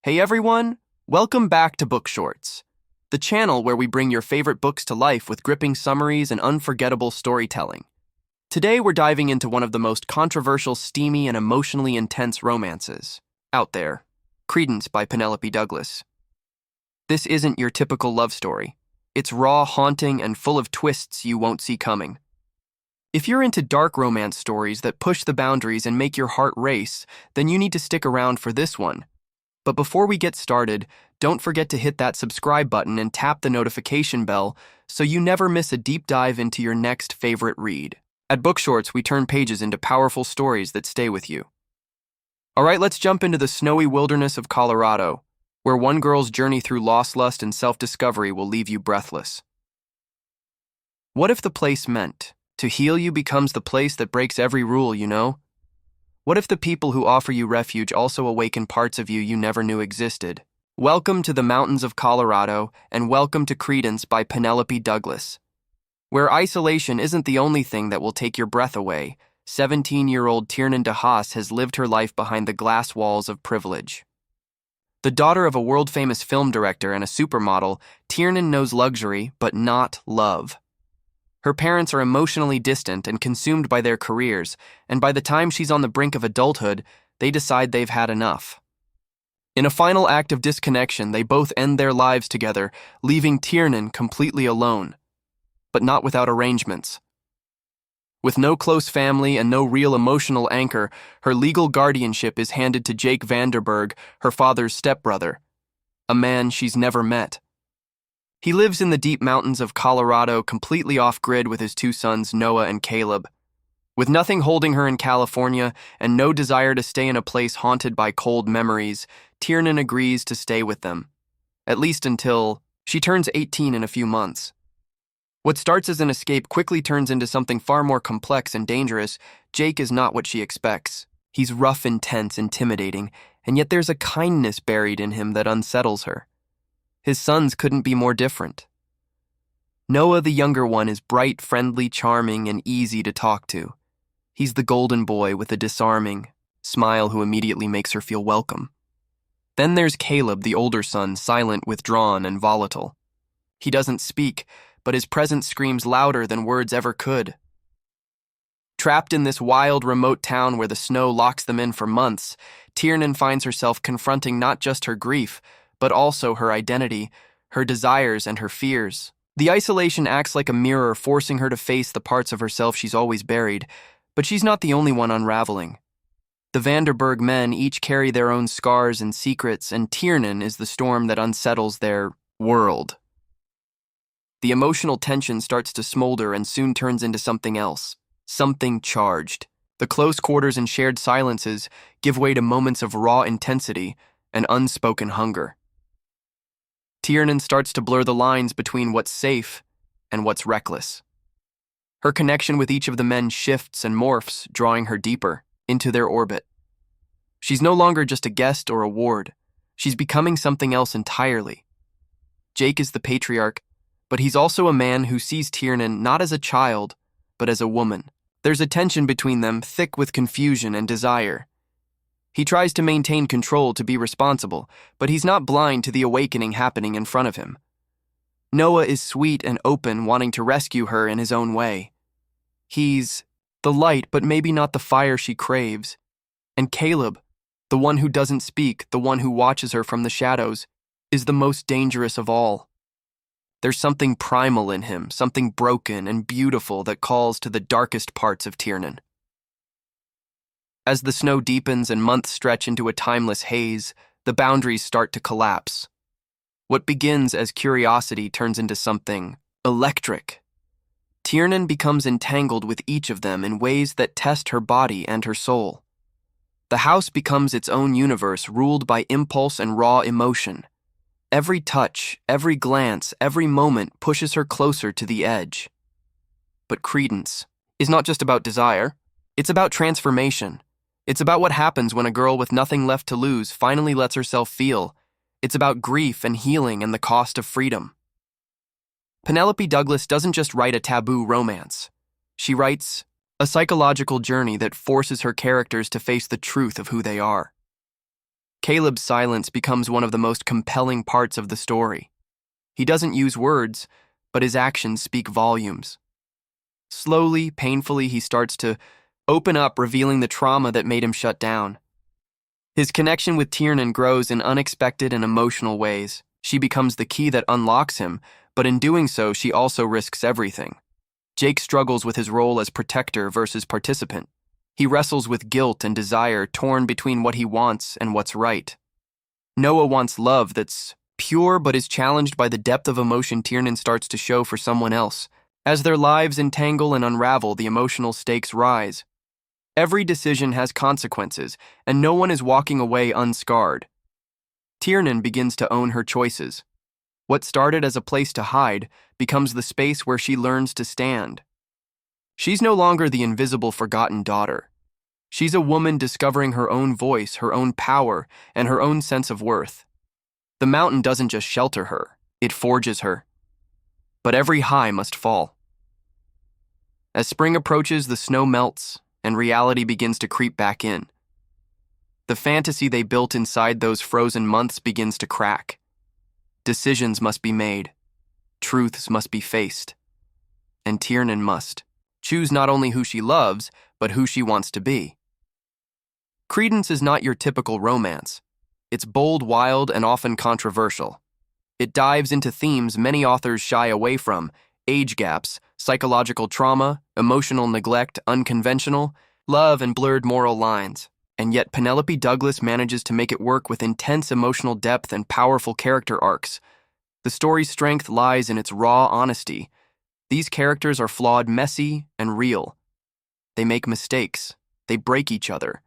Hey everyone, welcome back to BookShortz, the channel where we bring your favorite books to life with gripping summaries and unforgettable storytelling. Today we're diving into one of the most controversial, steamy, and emotionally intense romances out there, Credence by Penelope Douglas. This isn't your typical love story. It's raw, haunting, and full of twists you won't see coming. If you're into dark romance stories that push the boundaries and make your heart race, then you need to stick around for this one. But before we get started, don't forget to hit that subscribe button and tap the notification bell so you never miss a deep dive into your next favorite read. At BookShortz, we turn pages into powerful stories that stay with you. All right, let's jump into the snowy wilderness of Colorado, where one girl's journey through lost lust and self-discovery will leave you breathless. What if the place meant to heal you becomes the place that breaks every rule, you know? What if the people who offer you refuge also awaken parts of you you never knew existed? Welcome to the mountains of Colorado, and welcome to Credence by Penelope Douglas. Where isolation isn't the only thing that will take your breath away, 17-year-old Tiernan DeHaas has lived her life behind the glass walls of privilege. The daughter of a world-famous film director and a supermodel, Tiernan knows luxury, but not love. Her parents are emotionally distant and consumed by their careers, and by the time she's on the brink of adulthood, they decide they've had enough. In a final act of disconnection, they both end their lives together, leaving Tiernan completely alone, but not without arrangements. With no close family and no real emotional anchor, her legal guardianship is handed to Jake Vanderberg, her father's stepbrother, a man she's never met. He lives in the deep mountains of Colorado, completely off-grid with his two sons, Noah and Caleb. With nothing holding her in California and no desire to stay in a place haunted by cold memories, Tiernan agrees to stay with them, at least until she turns 18 in a few months. What starts as an escape quickly turns into something far more complex and dangerous. Jake is not what she expects. He's rough, intense, intimidating, and yet there's a kindness buried in him that unsettles her. His sons couldn't be more different. Noah, the younger one, is bright, friendly, charming, and easy to talk to. He's the golden boy with a disarming smile who immediately makes her feel welcome. Then there's Caleb, the older son, silent, withdrawn, and volatile. He doesn't speak, but his presence screams louder than words ever could. Trapped in this wild, remote town where the snow locks them in for months, Tiernan finds herself confronting not just her grief, but also her identity, her desires, and her fears. The isolation acts like a mirror, forcing her to face the parts of herself she's always buried, but she's not the only one unraveling. The Vanderberg men each carry their own scars and secrets, and Tiernan is the storm that unsettles their world. The emotional tension starts to smolder and soon turns into something else, something charged. The close quarters and shared silences give way to moments of raw intensity and unspoken hunger. Tiernan starts to blur the lines between what's safe and what's reckless. Her connection with each of the men shifts and morphs, drawing her deeper into their orbit. She's no longer just a guest or a ward. She's becoming something else entirely. Jake is the patriarch, but he's also a man who sees Tiernan not as a child, but as a woman. There's a tension between them, thick with confusion and desire. He tries to maintain control to be responsible, but he's not blind to the awakening happening in front of him. Noah is sweet and open, wanting to rescue her in his own way. He's the light, but maybe not the fire she craves. And Caleb, the one who doesn't speak, the one who watches her from the shadows, is the most dangerous of all. There's something primal in him, something broken and beautiful that calls to the darkest parts of Tiernan. As the snow deepens and months stretch into a timeless haze, the boundaries start to collapse. What begins as curiosity turns into something electric. Tiernan becomes entangled with each of them in ways that test her body and her soul. The house becomes its own universe, ruled by impulse and raw emotion. Every touch, every glance, every moment pushes her closer to the edge. But Credence is not just about desire, it's about transformation. It's about what happens when a girl with nothing left to lose finally lets herself feel. It's about grief and healing and the cost of freedom. Penelope Douglas doesn't just write a taboo romance. She writes a psychological journey that forces her characters to face the truth of who they are. Caleb's silence becomes one of the most compelling parts of the story. He doesn't use words, but his actions speak volumes. Slowly, painfully, he starts to open up, revealing the trauma that made him shut down. His connection with Tiernan grows in unexpected and emotional ways. She becomes the key that unlocks him, but in doing so, she also risks everything. Jake struggles with his role as protector versus participant. He wrestles with guilt and desire, torn between what he wants and what's right. Noah wants love that's pure but is challenged by the depth of emotion Tiernan starts to show for someone else. As their lives entangle and unravel, the emotional stakes rise. Every decision has consequences, and no one is walking away unscarred. Tiernan begins to own her choices. What started as a place to hide becomes the space where she learns to stand. She's no longer the invisible, forgotten daughter. She's a woman discovering her own voice, her own power, and her own sense of worth. The mountain doesn't just shelter her, it forges her. But every high must fall. As spring approaches, the snow melts, and reality begins to creep back in. The fantasy they built inside those frozen months begins to crack. Decisions must be made. Truths must be faced. And Tiernan must choose not only who she loves, but who she wants to be. Credence is not your typical romance. It's bold, wild, and often controversial. It dives into themes many authors shy away from: age gaps, psychological trauma, emotional neglect, unconventional, love, and blurred moral lines. And yet Penelope Douglas manages to make it work with intense emotional depth and powerful character arcs. The story's strength lies in its raw honesty. These characters are flawed, messy, and real. They make mistakes. They break each other.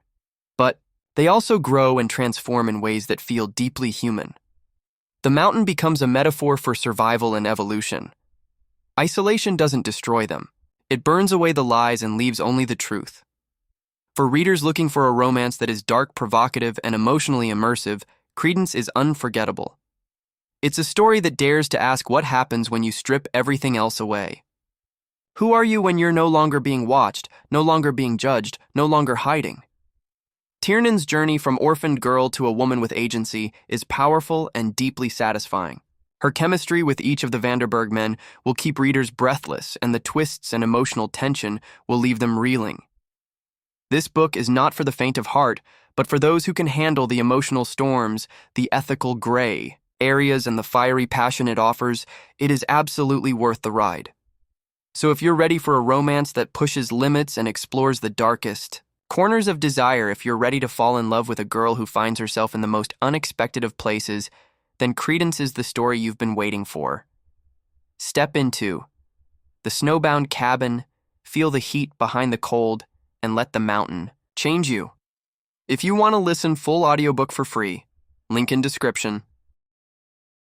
But they also grow and transform in ways that feel deeply human. The mountain becomes a metaphor for survival and evolution. Isolation doesn't destroy them. It burns away the lies and leaves only the truth. For readers looking for a romance that is dark, provocative, and emotionally immersive, Credence is unforgettable. It's a story that dares to ask what happens when you strip everything else away. Who are you when you're no longer being watched, no longer being judged, no longer hiding? Tiernan's journey from orphaned girl to a woman with agency is powerful and deeply satisfying. Her chemistry with each of the Vanderburg men will keep readers breathless, and the twists and emotional tension will leave them reeling. This book is not for the faint of heart, but for those who can handle the emotional storms, the ethical gray areas, and the fiery passion it offers. It is absolutely worth the ride. So if you're ready for a romance that pushes limits and explores the darkest corners of desire, if you're ready to fall in love with a girl who finds herself in the most unexpected of places, then Credence is the story you've been waiting for. Step into the snowbound cabin, feel the heat behind the cold, and let the mountain change you. If you want to listen full audiobook for free, link in description.